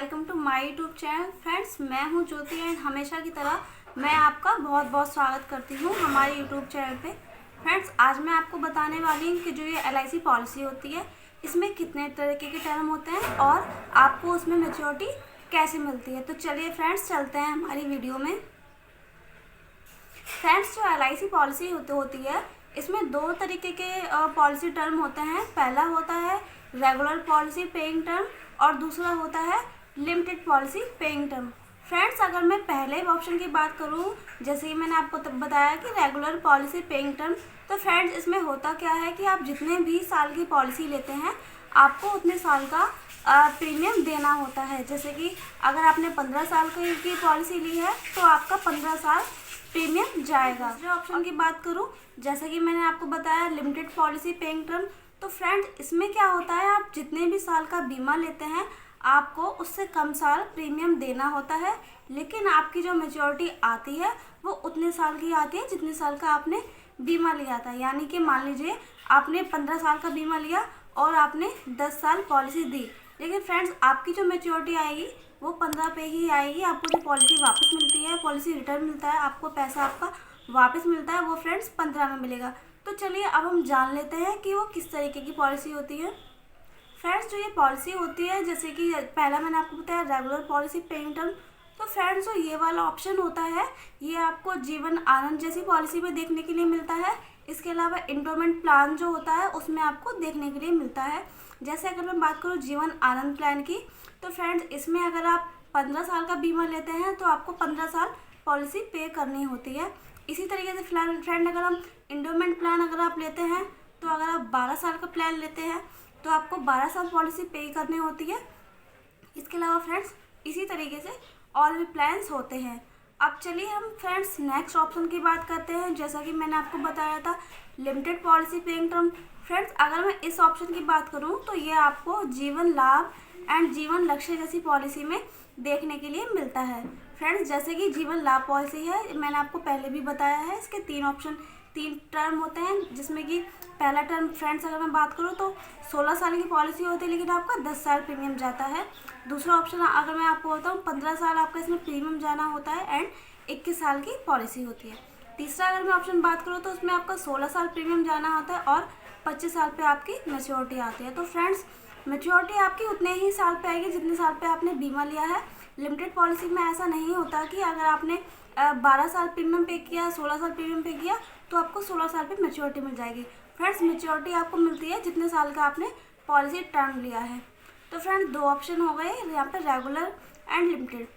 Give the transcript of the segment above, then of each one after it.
Welcome to my YouTube channel. Friends, मैं हूं ज्योति and हमेशा की तरह मैं आपका बहुत बहुत स्वागत करती हूं हमारे यूट्यूब चैनल पे। फ्रेंड्स, आज मैं आपको बताने वाली हूं कि जो ये LIC पॉलिसी होती है इसमें कितने तरीके के टर्म होते हैं और आपको उसमें मैच्योरिटी कैसे मिलती है। तो चलिए फ्रेंड्स, चलते हैं हमारी वीडियो में। फ्रेंड्स, जो LIC पॉलिसी होती है इसमें दो तरीके के पॉलिसी टर्म होते हैं। पहला होता है रेगुलर पॉलिसी पेइंग टर्म और दूसरा होता है limited policy paying term. Friends, अगर मैं पहले ऑप्शन की बात करूं, जैसे ही मैंने आपको बताया कि रेगुलर पॉलिसी पेइंग टर्म, तो फ्रेंड्स इसमें होता क्या है कि आप जितने भी साल की पॉलिसी लेते हैं आपको उतने साल का प्रीमियम देना होता है। जैसे कि अगर आपने 15 साल की पॉलिसी ली है तो आपका 15 साल प्रीमियम जाएगा। दूसरे ऑप्शन की बात करूं, जैसे कि मैंने आपको बताया लिमिटेड पॉलिसी पेइंग टर्म, तो फ्रेंड्स इसमें क्या होता है, आप जितने भी साल का बीमा लेते हैं आपको उससे कम साल प्रीमियम देना होता है, लेकिन आपकी जो मैच्योरिटी आती है वो उतने साल की आती है जितने साल का आपने बीमा लिया था। यानी कि मान लीजिए आपने 15 साल का बीमा लिया और आपने 10 साल पॉलिसी दी, लेकिन फ्रेंड्स आपकी जो मैच्योरिटी आएगी वो 15 पे ही आएगी। आपको जो पॉलिसी वापस मिलती है, पॉलिसी रिटर्न मिलता है, आपको पैसा आपका वापस मिलता है, वो फ्रेंड्स 15 में मिलेगा। तो चलिए अब हम जान लेते हैं कि वो किस तरीके की पॉलिसी होती है। फ्रेंड्स, जो ये पॉलिसी होती है, जैसे कि पहला मैंने आपको बताया रेगुलर पॉलिसी पेइंग टर्म, तो फ्रेंड्स जो ये वाला ऑप्शन होता है ये आपको जीवन आनंद जैसी पॉलिसी में देखने के लिए मिलता है। इसके अलावा इंडोमेंट प्लान जो होता है उसमें आपको देखने के लिए मिलता है। जैसे अगर मैं बात करूँ जीवन आनंद प्लान की, तो फ्रेंड्स इसमें अगर आप 15 साल का बीमा लेते हैं तो आपको 15 साल पॉलिसी पे करनी होती है। इसी तरीके से फ्रेंड अगर हम इंडोमेंट प्लान अगर आप लेते हैं तो अगर आप 12 साल का प्लान लेते हैं तो आपको 12 साल पॉलिसी पे करनी होती है। इसके अलावा फ्रेंड्स इसी तरीके से और भी प्लान्स होते हैं। अब चलिए हम फ्रेंड्स नेक्स्ट ऑप्शन की बात करते हैं। जैसा कि मैंने आपको बताया था limited policy paying term. Friends, अगर मैं इस ऑप्शन की बात करूं तो ये आपको जीवन लाभ एंड जीवन लक्ष्य जैसी पॉलिसी में देखने के लिए मिलता है। फ्रेंड्स, जैसे कि जीवन लाभ पॉलिसी है, मैंने आपको पहले भी बताया है, इसके तीन टर्म होते हैं, जिसमें कि पहला टर्म फ्रेंड्स अगर मैं बात करूं तो 16 साल की पॉलिसी होती है, लेकिन आपका 10 साल प्रीमियम जाता है। दूसरा ऑप्शन अगर मैं आपको बताऊँ 15 साल आपका इसमें प्रीमियम जाना होता है एंड 21 साल की पॉलिसी होती है। तीसरा अगर मैं ऑप्शन बात करूँ तो उसमें आपका 16 साल प्रीमियम जाना होता है और 25 साल पे आपकी मैच्योरिटी आती है। तो फ्रेंड्स मैच्योरिटी आपकी उतने ही साल पे आएगी जितने साल पे आपने बीमा लिया है। लिमिटेड पॉलिसी में ऐसा नहीं होता कि अगर आपने 12 साल प्रीमियम पे किया, 16 साल प्रीमियम पे किया तो आपको 16 साल पे मैच्योरिटी मिल जाएगी। फ्रेंड्स मैच्योरिटी आपको मिलती है जितने साल का आपने पॉलिसी टर्म लिया है। तो फ्रेंड्स दो ऑप्शन हो गए यहाँ पे, रेगुलर एंड लिमिटेड।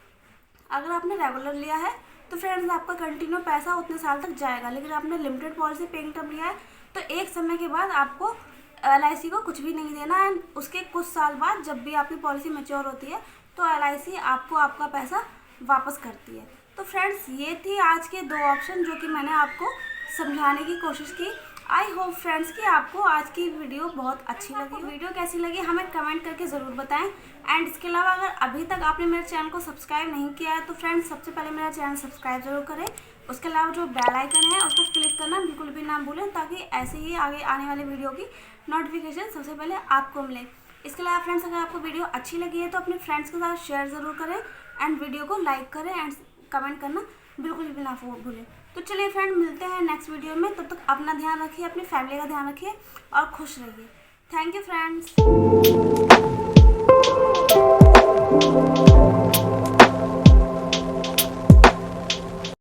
अगर आपने रेगुलर लिया है तो फ्रेंड्स आपका कंटिन्यू पैसा उतने साल तक जाएगा, लेकिन आपने लिमिटेड पॉलिसी पेइंग टर्म लिया है तो एक समय के बाद आपको LIC को कुछ भी नहीं देना है। उसके कुछ साल बाद जब भी आपकी पॉलिसी मैच्योर होती है तो LIC आपको आपका पैसा वापस करती है। तो फ्रेंड्स ये थी आज के दो ऑप्शन जो कि मैंने आपको समझाने की कोशिश की। आई होप फ्रेंड्स कि आपको आज की वीडियो बहुत अच्छी लगी। वीडियो कैसी लगी हमें कमेंट करके ज़रूर बताएं। एंड इसके अलावा अगर अभी तक आपने मेरे चैनल को सब्सक्राइब नहीं किया है तो फ्रेंड्स सबसे पहले मेरा चैनल सब्सक्राइब जरूर करें। उसके अलावा जो बेल आइकन है उसको क्लिक करना बिल्कुल भी ना भूलें, ताकि ऐसे ही आगे आने वाले वीडियो की नोटिफिकेशन सबसे पहले आपको मिले। इसके अलावा फ्रेंड्स अगर आपको वीडियो अच्छी लगी है तो अपने फ्रेंड्स के साथ शेयर ज़रूर करें एंड वीडियो को लाइक करें एंड कमेंट करना बिल्कुल भी ना भूलें। तो चलिए फ्रेंड मिलते हैं नेक्स्ट वीडियो में। तब तक अपना ध्यान रखिए, अपनी फैमिली का ध्यान रखिए और खुश रहिए। Thank you friends.